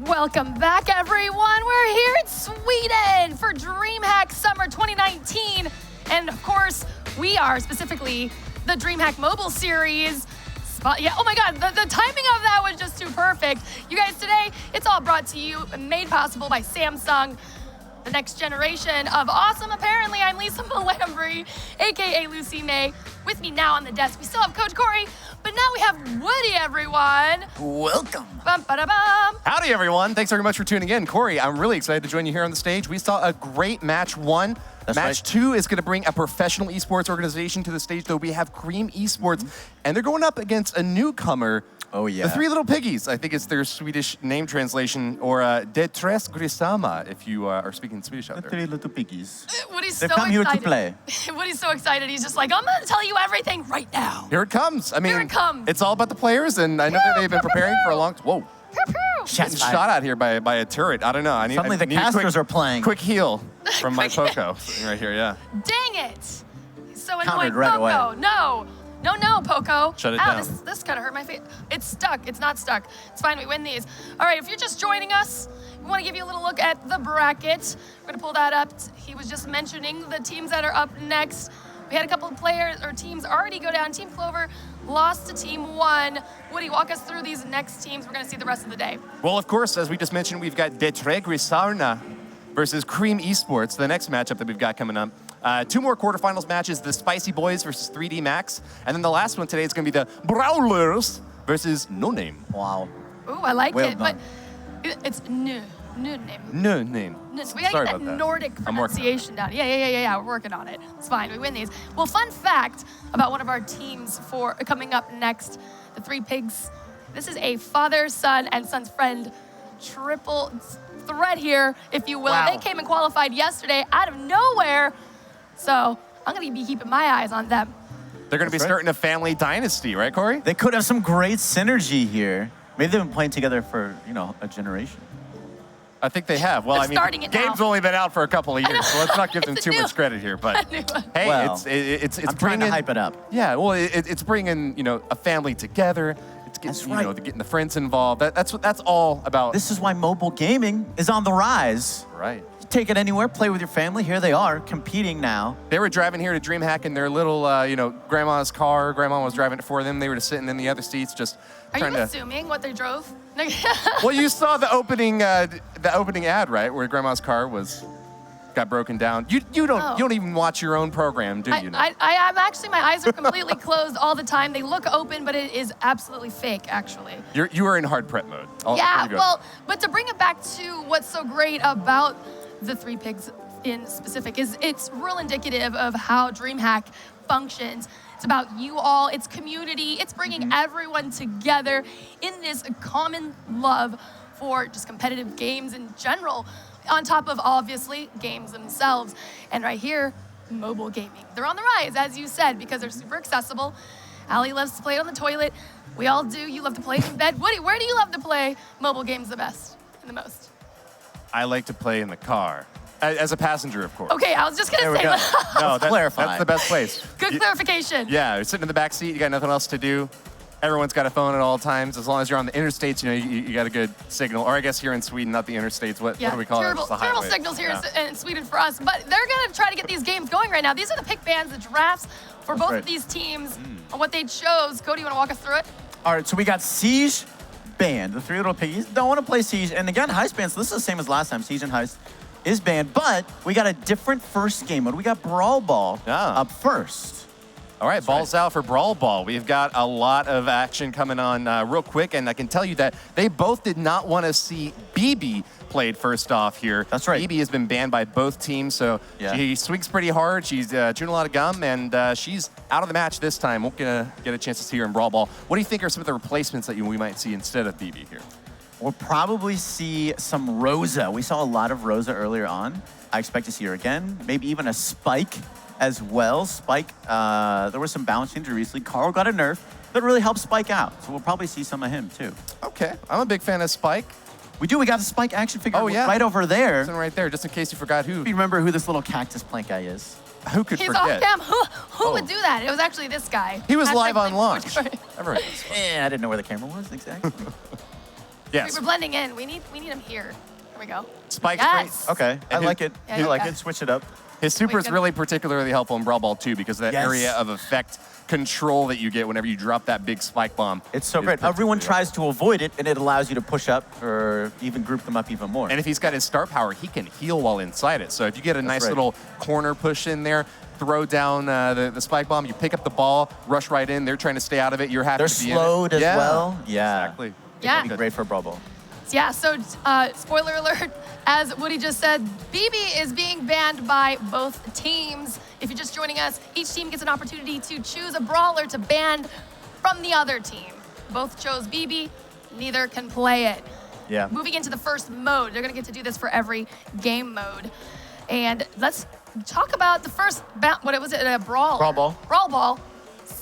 Welcome back, everyone. We're here in Sweden for DreamHack Summer 2019. And of course, we are specifically the DreamHack Mobile Series. Yeah, oh my God, the timing of that was just too perfect. You guys, today, it's all brought to you and made possible by Samsung, the next generation of awesome. Apparently, I'm Lisa Malambry, AKA Lucy May. With me now on the desk, we still have Coach Corey, but now we have Woody, everyone. Welcome. Bum, ba-da-bum. Howdy, everyone. Thanks very much for tuning in. Corey, I'm really excited to join you here on the stage. We saw a great match one. Match two is going to bring a professional esports organization to the stage, though we have Cream Esports, and they're going up against a newcomer. Oh, yeah. The Three Little Piggies. I think it's their Swedish name translation, or De Tres Grisarna, if you are speaking Swedish out The there. Three Little Piggies. Woody's They've so come excited. here to play. Woody's so excited. He's just like, I'm going to tell you everything right now. Here it comes. I mean, Here it comes. It's all about the players, and I know that they've been preparing for a long time. Whoa. Pew, pew. Getting shot out here by a turret. I don't know. Suddenly the I need a casters are playing. Quick heal from my Poco right here, yeah. Dang it. He's so Countered annoying. right away. Poco, no. No, Poco. Shut it Ow, down. This kind of hurt my face. It's stuck. It's not stuck. It's fine. We win these. All right, if you're just joining us, we want to give you a little look at the bracket. We're going to pull that up. He was just mentioning the teams that are up next. We had a couple of players or teams already go down. Team Clover lost to Team 1. Woody, walk us through these next teams. We're going to see the rest of the day. Well, of course, as we just mentioned, we've got De Tres Grisarna versus Cream Esports, the next matchup that we've got coming up. Two more quarterfinals matches, the Spicy Boys versus 3D Max. And then the last one today is going to be the Brawlers versus No Name. Wow. Ooh, I like Well it. done. But it's new name. No Name. We gotta Sorry get about that that. Nordic I'm working on it. pronunciation down. Yeah, we're working on it. It's fine, we win these. Well, fun fact about one of our teams for coming up next, the Three Pigs. This is a father, son, and son's friend triple threat here, if you will. Wow. They came and qualified yesterday out of nowhere. So I'm gonna be keeping my eyes on them. They're going to be That's right. starting a family dynasty, right, Corey? They could have some great synergy here. Maybe they've been playing together for, a generation. I think they have. Well, They're I mean, starting it now. game's only been out for a couple of years, so let's not give them It's too new. much credit here. But hey, Well, it's I'm trying bringing to hype it up. Yeah, well, it's bringing a family together. It's getting That's right. getting the friends involved. That's all about. This is why mobile gaming is on the rise. Right. You take it anywhere, play with your family. Here they are, competing now. They were driving here to DreamHack in their little, grandma's car. Grandma was driving it for them. They were just sitting in the other seats, just Are trying you to. assuming what they drove? Well, you saw the opening ad, right, where Grandma's car got broken down. You don't even watch your own program, do you? I'm actually, my eyes are completely closed all the time. They look open, but it is absolutely fake, actually. You are in hard prep mode. Yeah, you go. well, but to bring it back to what's so great about the Three Pigs in specific is it's real indicative of how DreamHack functions. It's about you all, it's community, it's bringing everyone together in this common love for just competitive games in general, on top of obviously games themselves. And right here, mobile gaming. They're on the rise, as you said, because they're super accessible. Allie loves to play it on the toilet. We all do. You love to play it in bed. Woody, where do you love to play mobile games the best and the most? I like to play in the car. As a passenger, of course. Okay, I was just There gonna we say, go. No, clarify. That's the best place. good clarification. Yeah, you're sitting in the back seat, you got nothing else to do. Everyone's got a phone at all times. As long as you're on the interstates, you got a good signal. Or I guess here in Sweden, not the interstates. What do we call terrible, it? It's the terrible highway. signals here Yeah. in Sweden for us, but they're gonna try to get these games going right now. These are the pick bands, the drafts for both right. of these teams on what they chose. Cody, you wanna walk us through it? All right, so we got Siege banned. The Three Little Piggies don't want to play Siege. And again, Heist banned, so this is the same as last time. Siege and Heist is banned, but we got a different first game mode. We got Brawl Ball up first. All right, balls out for Brawl Ball. We've got a lot of action coming on real quick, and I can tell you that they both did not want to see BB played first off here. That's right. BB has been banned by both teams, so she swings pretty hard. She's chewing a lot of gum, and she's out of the match this time. Won't get a chance to see her in Brawl Ball. What do you think are some of the replacements that we might see instead of BB here? We'll probably see some Rosa. We saw a lot of Rosa earlier on. I expect to see her again. Maybe even a Spike as well. Spike, there was some balance injury recently. Carl got a nerf that really helped Spike out. So we'll probably see some of him too. Okay, I'm a big fan of Spike. We got the Spike action figure yeah. right over there. Sitting right there, just in case you forgot who. If you remember who this little cactus plant guy is. Who could He's forget? off cam. Who would do that? It was actually this guy. He was Hashtag live on blame launch. Coach Corey. Everyone knows. I didn't know where the camera was exactly. Yes. We're blending in. We need him here. There we go. Spike's Yes. great. Okay, I And like it. Yeah, I like yeah. it. Switch it up. His super is Wait, really particularly helpful in Brawl Ball too, because of that Yes. area of effect control that you get whenever you drop that big spike bomb. It's so is great. Everyone particularly tries to avoid it, and it allows you to push up or even group them up even more. And if he's got his star power, he can heal while inside it. So if you get a nice right. little corner push in there, throw down the spike bomb, you pick up the ball, rush right in. They're trying to stay out of it. You're happy They're to be slowed in it. as well. Yeah. Exactly. Yeah. It'd be great for Brawl Ball. Yeah, so spoiler alert, as Woody just said, BB is being banned by both teams. If you're just joining us, each team gets an opportunity to choose a brawler to ban from the other team. Both chose BB, neither can play it. Yeah. Moving into the first mode, they're gonna get to do this for every game mode. And let's talk about the first, what was it, a Brawl? Brawl Ball. Brawl Ball.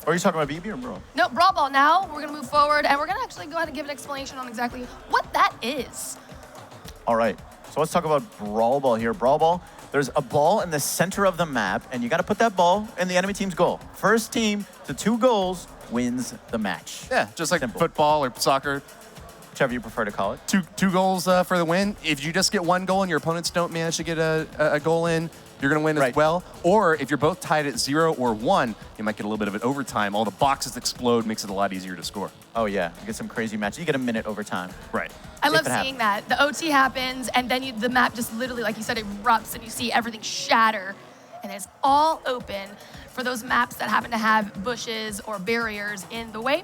Are you talking about BB or Brawl? No, Brawl Ball now. We're gonna move forward and we're gonna actually go ahead and give an explanation on exactly what that is. All right. So let's talk about Brawl Ball here. Brawl Ball, there's a ball in the center of the map, and you got to put that ball in the enemy team's goal. First team to 2 goals wins the match. Yeah, just like Simple. football or soccer. Whichever you prefer to call it. Two goals for the win. If you just get 1 goal and your opponents don't manage to get a goal in, you're going to win as Right. well. Or if you're both tied at 0 or 1, you might get a little bit of an overtime. All the boxes explode, makes it a lot easier to score. Oh, yeah. You get some crazy matches. You get a minute overtime. Right. I If love it seeing that. The OT happens, and then the map just literally, like you said, erupts, and you see everything shatter, and it's all open for those maps that happen to have bushes or barriers in the way.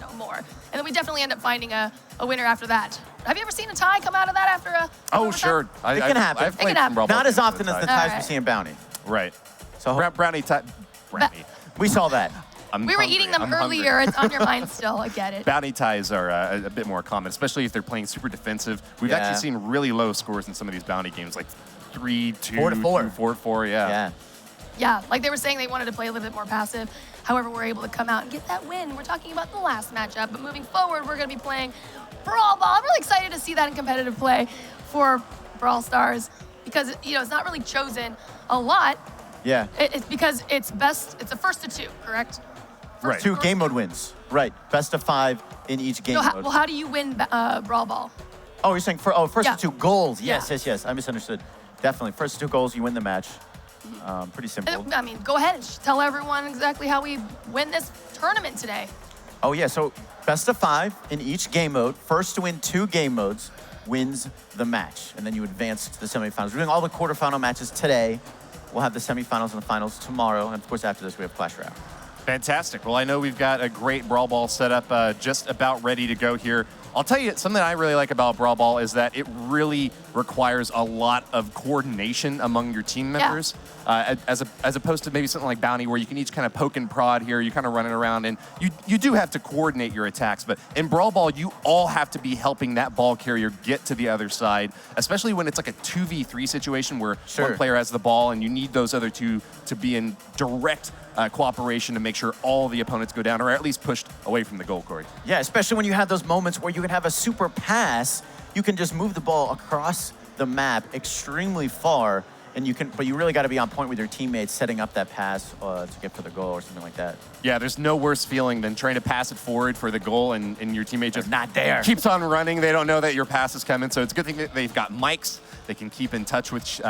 No more. And then we definitely end up finding a winner after that. Have you ever seen a tie come out of that after a? Oh, overtime? sure. It can happen. I've It played can some happen. Brawl Ball Not as games often with as the ties. ties we Alright. see in Bounty. Right. So Brownie tie. Brownie. we saw that. I'm We were hungry. eating them I'm hungry. earlier. It's on your mind still. I get it. Bounty ties are a bit more common, especially if they're playing super defensive. We've Yeah. actually seen really low scores in some of these bounty games, like 3-2, 4-4. 4-4, yeah. Yeah. Yeah, like they were saying, they wanted to play a little bit more passive. However, we're able to come out and get that win. We're talking about the last matchup, but moving forward, we're going to be playing Brawl Ball. I'm really excited to see that in competitive play for Brawl Stars because it's not really chosen a lot. Yeah. It's because it's the first to 2, correct? Right. 2 game mode wins. Right. Best of 5 in each game So mode. how do you win Brawl Ball? Oh, you're saying first Yeah. to 2 goals. Yeah. Yes. I misunderstood. Definitely. First to 2 goals, you win the match. Pretty simple. I mean, go ahead and tell everyone exactly how we win this tournament today. Oh, yeah. So best of 5 in each game mode. First to win 2 game modes wins the match. And then you advance to the semifinals. We're doing all the quarterfinal matches today. We'll have the semifinals and the finals tomorrow. And of course, after this, we have Clash Royale. Fantastic. Well, I know we've got a great Brawl Ball set up just about ready to go here. I'll tell you, something I really like about Brawl Ball is that it really requires a lot of coordination among your team members, as opposed to maybe something like Bounty, where you can each kind of poke and prod here, you're kind of running around, and you do have to coordinate your attacks. But in Brawl Ball, you all have to be helping that ball carrier get to the other side, especially when it's like a 2v3 situation where Sure. one player has the ball and you need those other 2 to be in direct cooperation to make sure all the opponents go down, or at least pushed away from the goal, Corey. Yeah, especially when you have those moments where you can have a super pass. You can just move the ball across the map extremely far, but you really got to be on point with your teammates setting up that pass to get for the goal or something like that. Yeah, there's no worse feeling than trying to pass it forward for the goal and your teammate just not there. keeps on running. They don't know that your pass is coming. So it's a good thing that they've got mics. They can keep in touch with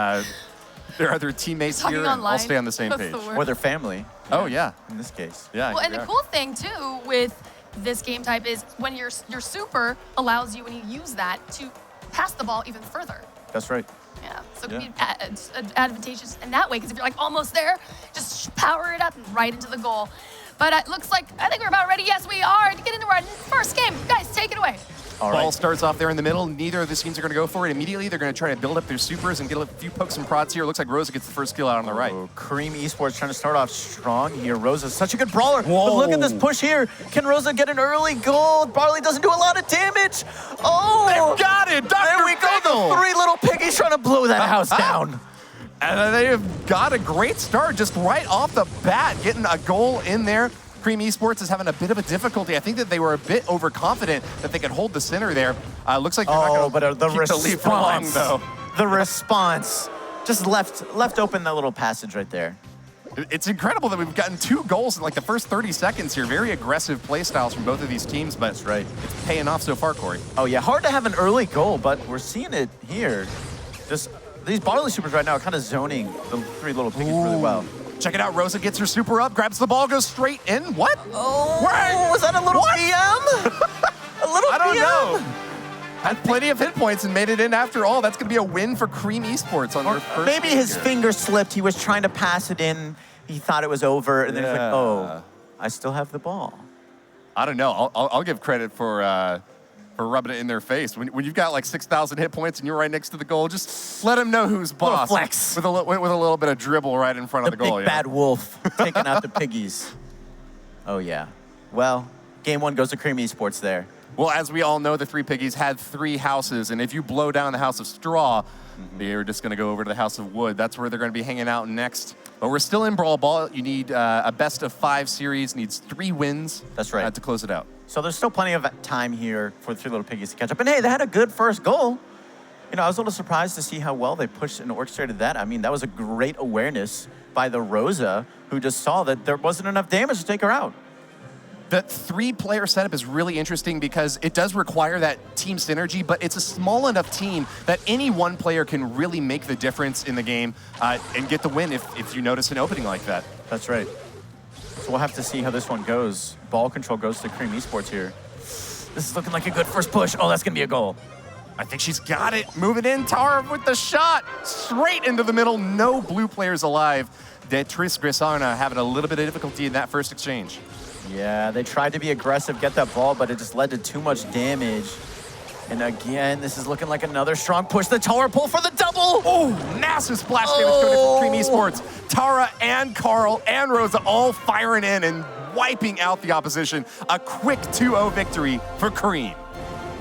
their other teammates Talking here and all online. stay on the same That's page. the word. Or their family. Oh, yeah. In this case. Yeah. Well, and the yeah. cool thing too with this game type is when your super allows you, when you use that, to pass the ball even further. That's right. Yeah, so it Yeah. can be advantageous in that way, because if you're like almost there, just power it up and right into the goal. But it looks like, I think we're about ready. Yes, we are, to get into our first game. Guys, take it away. All Ball right. starts off there in the middle. Neither of the teams are going to go for it immediately. They're going to try to build up their supers and get a few pokes and prods here. Looks like Rosa gets the first kill out on the right. Oh, Cream Esports trying to start off strong here. Rosa's such a good brawler. Whoa. But look at this push here. Can Rosa get an early goal? Barley doesn't do a lot of damage. Oh! They've got it! Dr. There we go. Fickle. The 3 little piggies trying to blow that house down. And they have got a great start just right off the bat, getting a goal in there. Cream Esports is having a bit of a difficulty. I think that they were a bit overconfident that they could hold the center there. Looks like they're not going but the keep the lead for long, response. though. The response. Just left open that little passage right there. It's incredible that we've gotten 2 goals in like the first 30 seconds here. Very aggressive play styles from both of these teams, but That's right. it's paying off so far, Corey. Oh yeah, hard to have an early goal, but we're seeing it here. Just these barley supers right now are kind of zoning the 3 little piggies really well. Check it out. Rosa gets her super up, grabs the ball, goes straight in. What? Oh, was that a little PM? A little I don't PM? know. Had plenty of hit points and made it in after all. That's going to be a win for Cream Esports on their first Maybe game his here. finger slipped. He was trying to pass it in. He thought it was over, and then he's like, oh, I still have the ball. I don't know. I'll give credit for rubbing it in their face. When you've got like 6,000 hit points and you're right next to the goal, just let them know who's boss. flex. With a little bit of dribble right in front of the goal. Big bad wolf taking out the piggies. Oh, yeah. Well, game 1 goes to Cream Esports there. Well, as we all know, the 3 piggies had 3 houses, and if you blow down the house of straw, they're just going to go over to the house of wood. That's where they're going to be hanging out next. But we're still in Brawl Ball. You need a best of 5 series, needs 3 wins. That's right. To close it out. So there's still plenty of time here for the 3 little piggies to catch up. And hey, they had a good first goal. You know, I was a little surprised to see how well they pushed and orchestrated that. I mean, that was a great awareness by the Rosa, who just saw that there wasn't enough damage to take her out. The 3-player setup is really interesting because it does require that team synergy, but it's a small enough team that any one player can really make the difference in the game and get the win if you notice an opening like that. That's right. So we'll have to see how this one goes. Ball control goes to Cream Esports here. This is looking like a good first push. Oh, that's going to be a goal. I think she's got it. Moving in, Tara with the shot. Straight into the middle. No blue players alive. Grisarna having a little bit of difficulty in that first exchange. Yeah, they tried to be aggressive, get that ball, but it just led to too much damage. And again, this is looking like another strong push. The tower pull for the double. Oh, massive splash damage coming in from Cream Esports. Tara and Carl and Rosa all firing in and wiping out the opposition. A quick 2-0 victory for Cream.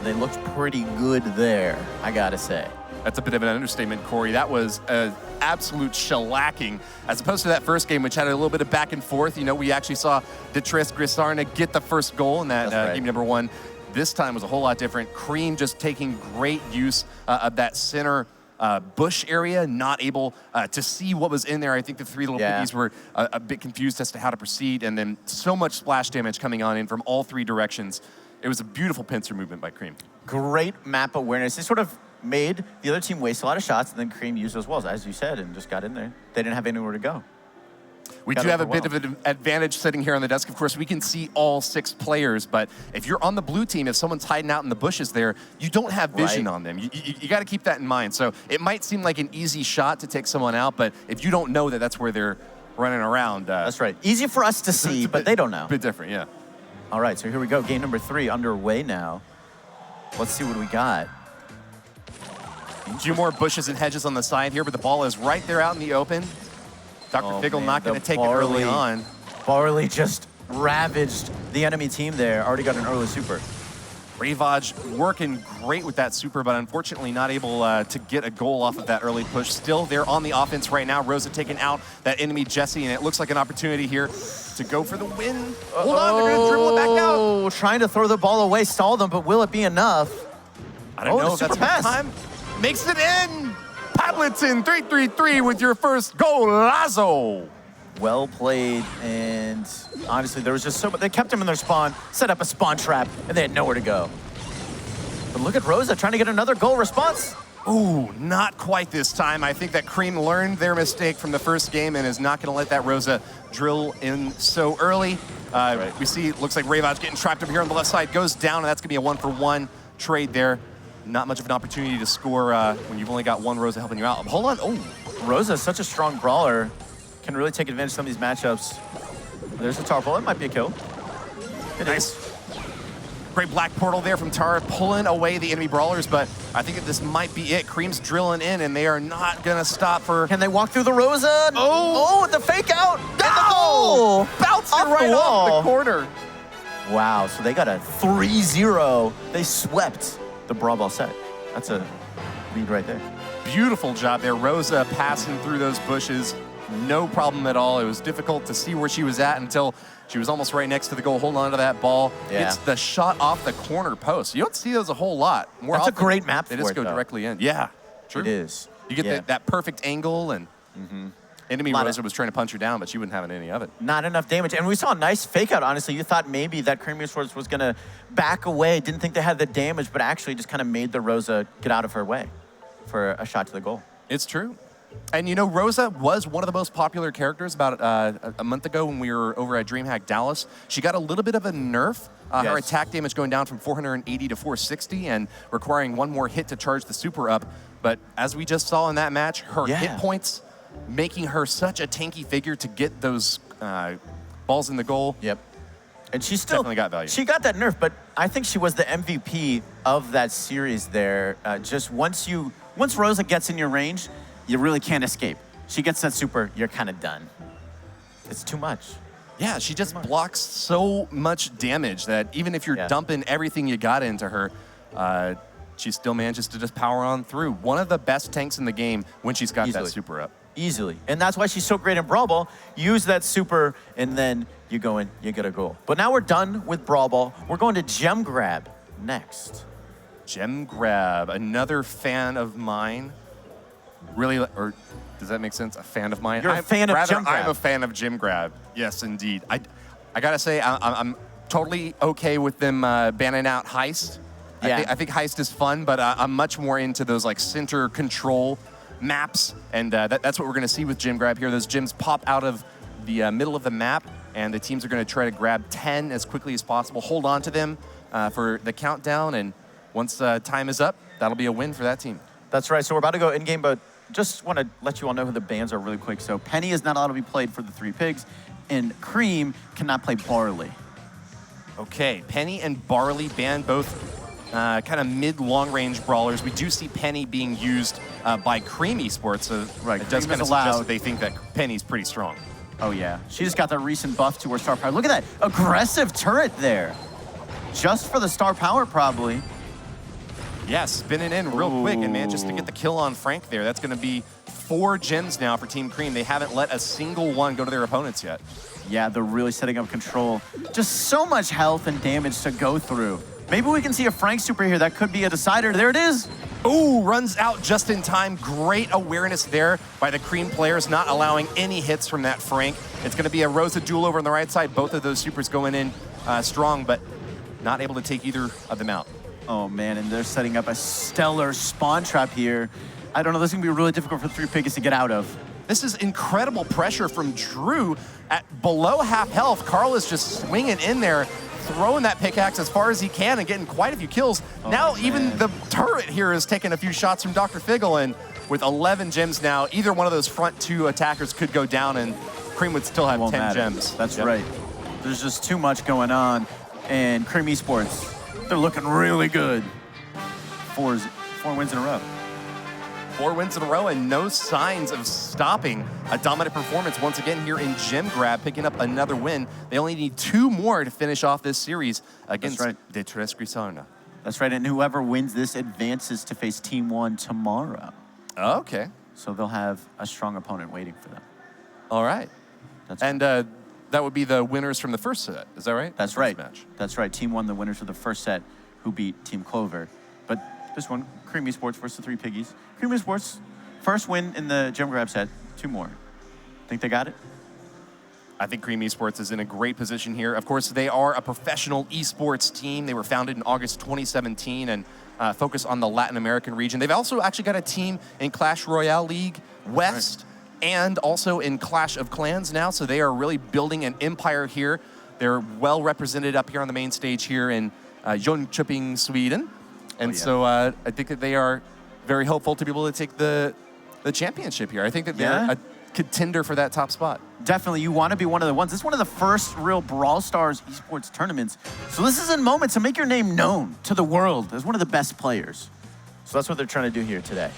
They looked pretty good there, I gotta say. That's a bit of an understatement, Corey. That was an absolute shellacking, as opposed to that first game, which had a little bit of back and forth. You know, we actually saw Grisarna get the first goal in that game number 1. This time was a whole lot different. Cream just taking great use of that center bush area, not able to see what was in there. I think the 3 little piggies were a bit confused as to how to proceed, and then so much splash damage coming on in from all 3 directions. It was a beautiful pincer movement by Cream. Great map awareness. They sort of made the other team waste a lot of shots, and then Cream used those walls, as you said, and just got in there. They didn't have anywhere to go. We do have a bit of an advantage sitting here on the desk. Of course, we can see all 6 players, but if you're on the blue team, if someone's hiding out in the bushes there, you don't have vision on them. You got to keep that in mind. So it might seem like an easy shot to take someone out, but if you don't know that that's where they're running around. That's right. Easy for us to see, but they don't know. A bit different, yeah. All right, so here we go. Game number 3 underway now. Let's see what we got. A few more bushes and hedges on the side here, but the ball is right there out in the open. Dr. Figgle not going to take it early on. Barley just ravaged the enemy team there. Already got an early super. Ravage working great with that super, but unfortunately not able to get a goal off of that early push. Still there on the offense right now. Rosa taking out that enemy Jesse, and it looks like an opportunity here to go for the win. Hold on, they're going to dribble it back out. Oh, trying to throw the ball away, stall them, but will it be enough? I don't know if that's enough time. Makes it in. Padleton 3-3-3 with your first goal, Lazo. Well played, and honestly, there was just so much. They kept him in their spawn, set up a spawn trap, and they had nowhere to go. But look at Rosa trying to get another goal response. Ooh, not quite this time. I think that Cream learned their mistake from the first game and is not going to let that Rosa drill in so early. We see, it looks like Ravage getting trapped up here on the left side, goes down, and that's going to be a 1-for-1 trade there. Not much of an opportunity to score when you've only got one Rosa helping you out. Hold on. Oh, Rosa is such a strong brawler. Can really take advantage of some of these matchups. There's the Tarple. It might be a kill. Nice. Great black portal there from Tara, pulling away the enemy brawlers, but I think that this might be it. Cream's drilling in, and they are not going to stop for... Can they walk through the Rosa? Oh, the fake out. And the goal! Bouncing right off the corner. Wow, so they got a 3-0. They swept the Brawl Ball set. That's a lead right there. Beautiful job there. Rosa passing through those bushes. No problem at all. It was difficult to see where she was at until she was almost right next to the goal, holding on to that ball. Yeah. It's the shot off the corner post. You don't see those a whole lot. More That's a often, great map they for just it, go though. directly in. Yeah, true. It is. You get that perfect angle and... Enemy Rosa was trying to punch her down, but she wasn't having any of it. Not enough damage. And we saw a nice fake out, honestly. You thought maybe that Cream Esports was going to back away. Didn't think they had the damage, but actually just kind of made the Rosa get out of her way for a shot to the goal. It's true. And you know, Rosa was one of the most popular characters about a month ago when we were over at DreamHack Dallas. She got a little bit of a nerf. Her attack damage going down from 480 to 460 and requiring one more hit to charge the super up. But as we just saw in that match, her hit points making her such a tanky figure to get those balls in the goal. Yep. And she still definitely got value. She got that nerf, but I think she was the MVP of that series there. Just once Rosa gets in your range, you really can't escape. She gets that super, you're kind of done. It's too much. Yeah, she just blocks so much damage that even if you're dumping everything you got into her, she still manages to just power on through. One of the best tanks in the game when she's got that super up. Easily. And that's why she's so great in Brawl Ball. Use that super, and then you go in, you get a goal. But now we're done with Brawl Ball. We're going to Gem Grab next. Gem Grab, another fan of mine. Really, or does that make sense? A fan of mine? You're a fan of Gem Grab. I'm a fan of Gem Grab. Yes, indeed. I gotta say, I'm totally okay with them banning out Heist. Yeah. I think Heist is fun, but I'm much more into those like center control maps, and that's what we're gonna see with Gem Grab here. Those gems pop out of the middle of the map, and the teams are gonna try to grab 10 as quickly as possible, hold on to them for the countdown, and once time is up, that'll be a win for that team. That's right, so we're about to go in-game, but just want to let you all know who the bans are really quick. So Penny is not allowed to be played for the Three Pigs, and Cream cannot play Barley. Okay, Penny and Barley banned, both kind of mid-long range brawlers. We do see Penny being used by Cream Esports, so it does kind of suggest that they think that Penny's pretty strong. Oh yeah, she just got the recent buff to her star power. Look at that aggressive turret there. Just for the star power, probably. Yeah, spinning in real quick and manages to get the kill on Frank there. That's gonna be 4 gems now for Team Cream. They haven't let a single one go to their opponents yet. Yeah, they're really setting up control. Just so much health and damage to go through. Maybe we can see a Frank super here. That could be a decider. There it is. Ooh, runs out just in time. Great awareness there by the Cream players, not allowing any hits from that Frank. It's gonna be a Rosa duel over on the right side. Both of those supers going in strong, but not able to take either of them out. Oh man, and they're setting up a stellar spawn trap here. I don't know, this is gonna be really difficult for Three Pigs to get out of. This is incredible pressure from Drew at below half health. Carl is just swinging in there, throwing that pickaxe as far as he can and getting quite a few kills. Now even the turret here is taking a few shots from Dr. Figgle, and with 11 gems now, either one of those front 2 attackers could go down and Cream would still have 10 gems. That's right. There's just too much going on, and Cream Esports, they're looking really good. 4 wins in a row. 4 wins in a row and no signs of stopping. A dominant performance once again here in Gem Grab, picking up another win. They only need 2 more to finish off this series against Grisarna. That's right, and whoever wins this advances to face Team 1 tomorrow. Okay. So they'll have a strong opponent waiting for them. All right. That's right. That would be the winners from the first set, is that right? That's right. Match. That's right. Team 1, the winners of the first set, who beat Team Clover. But this one, Cream Esports versus the Three Piggies. Cream Esports, first win in the Gem Grab set, 2 more. Think they got it? I think Cream Esports is in a great position here. Of course, they are a professional esports team. They were founded in August 2017 and focus on the Latin American region. They've also actually got a team in Clash Royale League West and also in Clash of Clans now. So they are really building an empire here. They're well represented up here on the main stage here in Jönköping, Sweden. And so I think that they are very hopeful to be able to take the championship here. I think that they're a contender for that top spot. Definitely, you want to be one of the ones. This is one of the first real Brawl Stars esports tournaments. So this is a moment to make your name known to the world as one of the best players. So that's what they're trying to do here today.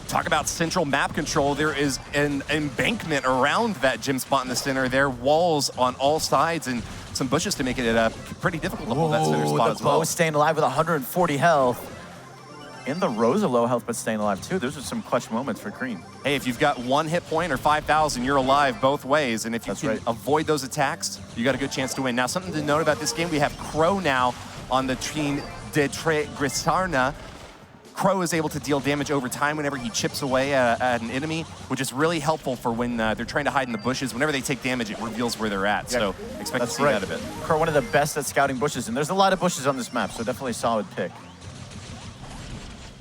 Talk about central map control. There is an embankment around that gym spot in the center. There are walls on all sides and some bushes to make it pretty difficult to hold that center spot as well. The bow staying alive with 140 health. And the Rosa low health, but staying alive too. Those are some clutch moments for Cream. Hey, if you've got 1 hit point or 5,000, you're alive both ways. And if you can avoid those attacks, you got a good chance to win. Now, something to note about this game, we have Crow now on the team Grisarna. Crow is able to deal damage over time whenever he chips away at an enemy, which is really helpful for when they're trying to hide in the bushes. Whenever they take damage, it reveals where they're at. So expect to see that a bit. Crow, one of the best at scouting bushes, and there's a lot of bushes on this map, so definitely a solid pick.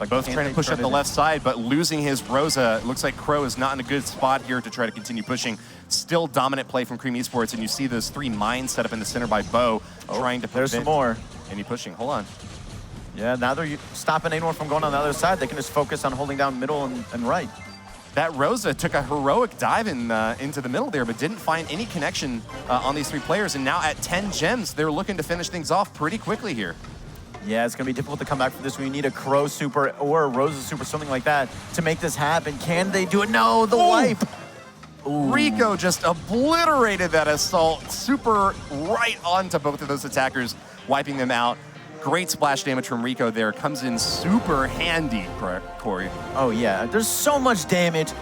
Like both trying to push up the left side, but losing his Rosa. It looks like Crow is not in a good spot here to try to continue pushing. Still dominant play from Cream Esports, and you see those 3 mines set up in the center by Bo, trying to prevent there's some more. any pushing. Hold on. Yeah, now they're stopping anyone from going on the other side. They can just focus on holding down middle and right. That Rosa took a heroic dive into the middle there, but didn't find any connection on these 3 players. And now at 10 gems, they're looking to finish things off pretty quickly here. Yeah, it's going to be difficult to come back from this when you need a Crow super or a Rosa super, something like that, to make this happen. Can they do it? No, the wipe. Ooh. Rico just obliterated that assault super right onto both of those attackers, wiping them out. Great splash damage from Rico there. Comes in super handy, Corey. Oh, yeah. There's so much damage.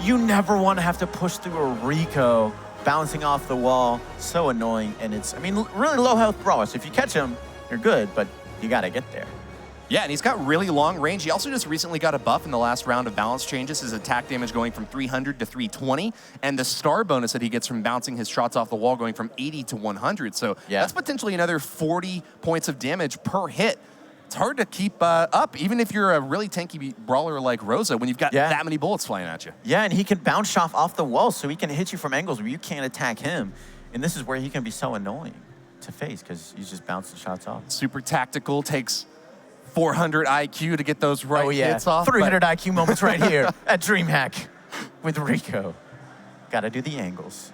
You never want to have to push through a Rico bouncing off the wall. So annoying. And it's, I mean, really low health brawler. So if you catch him, you're good, but you got to get there. Yeah, and he's got really long range. He also just recently got a buff in the last round of balance changes, his attack damage going from 300 to 320, and the star bonus that he gets from bouncing his shots off the wall going from 80 to 100. So that's potentially another 40 points of damage per hit. It's hard to keep up, even if you're a really tanky brawler like Rosa, when you've got that many bullets flying at you. Yeah, and he can bounce off the wall, so he can hit you from angles where you can't attack him. And this is where he can be so annoying to face, because he's just bouncing shots off. Super tactical, takes 400 IQ to get those hits off. 300 IQ moments right here at DreamHack with Rico. Got to do the angles.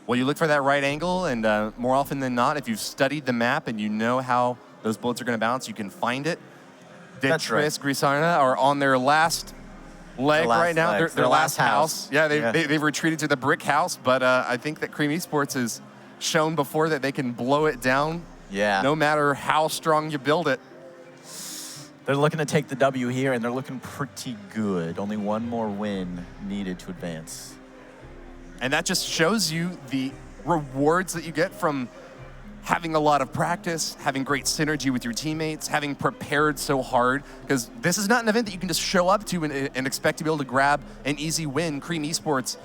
Well, you look for that right angle, and more often than not, if you've studied the map and you know how those bullets are going to bounce, you can find it. Ditris, Grisarna are on their last leg right now. Their last house. Yeah, they've retreated to the brick house, but I think that Cream Esports has shown before that they can blow it down. Yeah. No matter how strong you build it. They're looking to take the W here, and they're looking pretty good. Only one more win needed to advance. And that just shows you the rewards that you get from having a lot of practice, having great synergy with your teammates, having prepared so hard. Because this is not an event that you can just show up to and expect to be able to grab an easy win. Cream Esports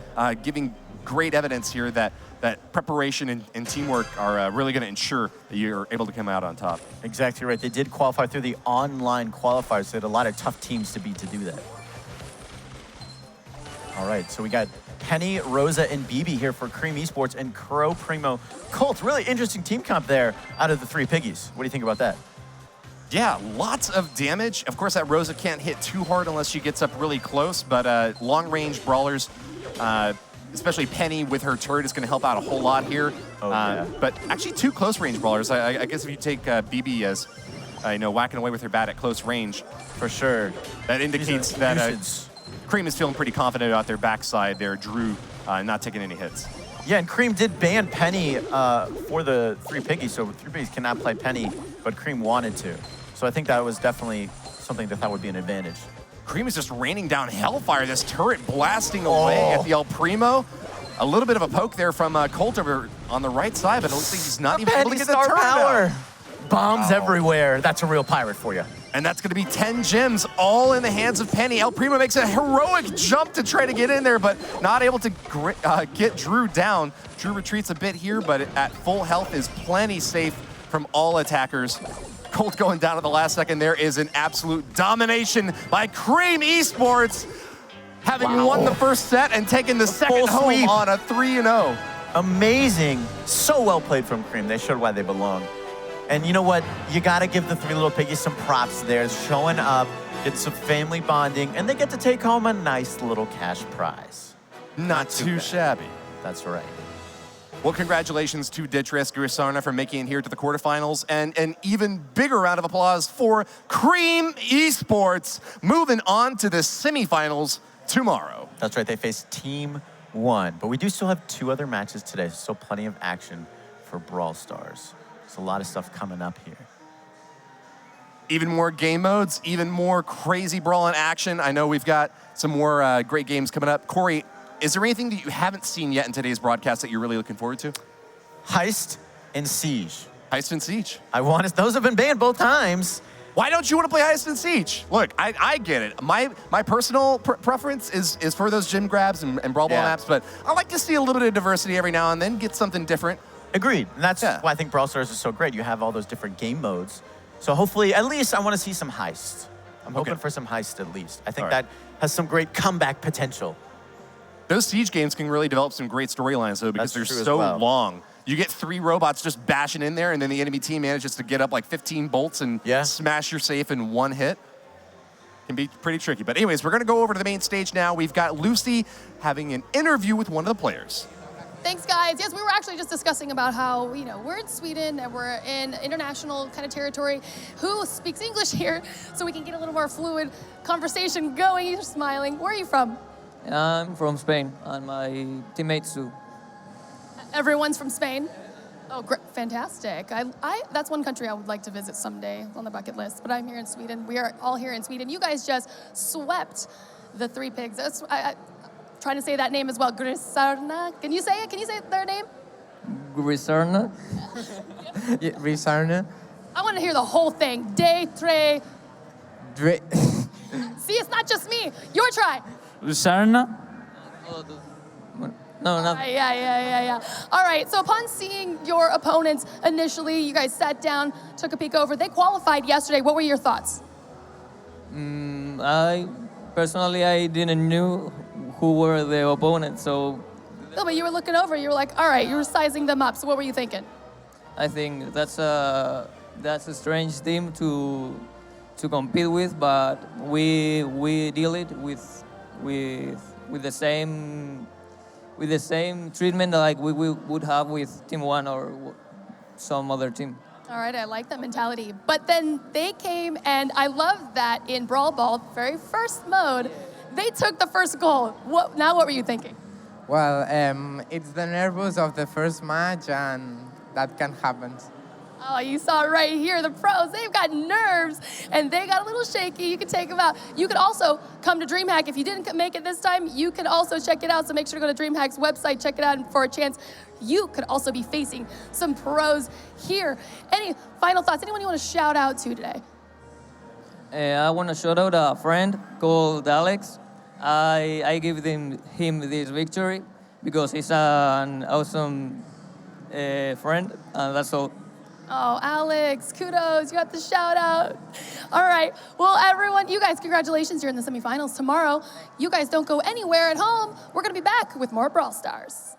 giving great evidence here that preparation and teamwork are really going to ensure that you're able to come out on top. Exactly right. They did qualify through the online qualifiers. They had a lot of tough teams to beat to do that. All right, so we got Penny, Rosa, and BB here for Cream Esports, and Crow, Primo, Colt. Really interesting team comp there out of the 3 piggies. What do you think about that? Yeah, lots of damage. Of course, that Rosa can't hit too hard unless she gets up really close, but long-range brawlers, especially Penny with her turret, is going to help out a whole lot here. But actually 2 close-range brawlers. I guess if you take BB as, whacking away with her bat at close range. For sure. That indicates that Cream is feeling pretty confident about their backside there. Drew not taking any hits. Yeah, and Cream did ban Penny for the 3 piggies, so 3 piggies cannot play Penny, but Cream wanted to. So I think that was definitely something that would be an advantage. Cream is just raining down hellfire. This turret blasting away at the El Primo. A little bit of a poke there from Colt over on the right side, but it looks like he's not even able to get the turret out. Bombs everywhere. That's a real pirate for you. And that's going to be 10 gems, all in the hands of Penny. El Primo makes a heroic jump to try to get in there, but not able to get Drew down. Drew retreats a bit here, but at full health is plenty safe from all attackers. Colt going down at the last second. There is an absolute domination by Cream Esports, having won the first set and taken the second home on a 3-0. Amazing. So well played from Cream. They showed why they belong. And you know what? You got to give the 3 little piggies some props there. Showing up, get some family bonding, and they get to take home a nice little cash prize. Not too shabby. That's right. Well, congratulations to Ditris, Grisarna for making it here to the quarterfinals, and an even bigger round of applause for Cream Esports, moving on to the semifinals tomorrow. That's right, they face Team 1, but we do still have 2 other matches today, so plenty of action for Brawl Stars. There's a lot of stuff coming up here. Even more game modes, even more crazy Brawl in action. I know we've got some more great games coming up. Corey, is there anything that you haven't seen yet in today's broadcast that you're really looking forward to? Heist and Siege. Heist and Siege. Those have been banned both times. Why don't you want to play Heist and Siege? Look, I get it. My personal preference is for those gym grabs and Brawl Ball maps, but I like to see a little bit of diversity every now and then, get something different. Agreed. And that's why I think Brawl Stars is so great. You have all those different game modes. So hopefully, at least I want to see some Heist. I'm hoping for some Heist at least. I think that has some great comeback potential. Those Siege games can really develop some great storylines, though, because they're so long. You get 3 robots just bashing in there, and then the enemy team manages to get up like 15 bolts and smash your safe in 1 hit. Can be pretty tricky. But anyways, we're going to go over to the main stage now. We've got Lucy having an interview with one of the players. Thanks, guys. Yes, we were actually just discussing about how, we're in Sweden and we're in international kind of territory. Who speaks English here so we can get a little more fluid conversation going? You're smiling. Where are you from? I'm from Spain, and my teammates too. Everyone's from Spain? Oh, great. Fantastic. That's one country I would like to visit someday on the bucket list, but I'm here in Sweden. We are all here in Sweden. You guys just swept the 3 pigs. I'm trying to say that name as well. Grisarna. Can you say it? Can you say their name? Grisarna? Yeah, Grisarna. I want to hear the whole thing. See, it's not just me. Your try. Grisarna? No, no. Yeah. All right, so upon seeing your opponents initially, you guys sat down, took a peek over. They qualified yesterday. What were your thoughts? I didn't know who were the opponents, so... No, but you were looking over. You were like, all right, you were sizing them up. So what were you thinking? I think that's a strange team to compete with, but we deal it with the same treatment like we would have with Team 1 or some other team. All right, I like that mentality. But then they came, and I love that in Brawl Ball, very first mode, they took the first goal. What were you thinking? Well, it's the nervous of the first match, and that can happen. Oh, you saw it right here. The pros, they've got nerves, and they got a little shaky. You can take them out. You could also come to DreamHack. If you didn't make it this time, you can also check it out. So make sure to go to DreamHack's website, check it out, and for a chance, you could also be facing some pros here. Any final thoughts? Anyone you want to shout out to today? I want to shout out a friend called Alex. I give him this victory because he's an awesome friend, and that's all. Oh, Alex, kudos, you got the shout out. All right, well, everyone, you guys, congratulations, you're in the semifinals tomorrow. You guys don't go anywhere at home. We're gonna be back with more Brawl Stars.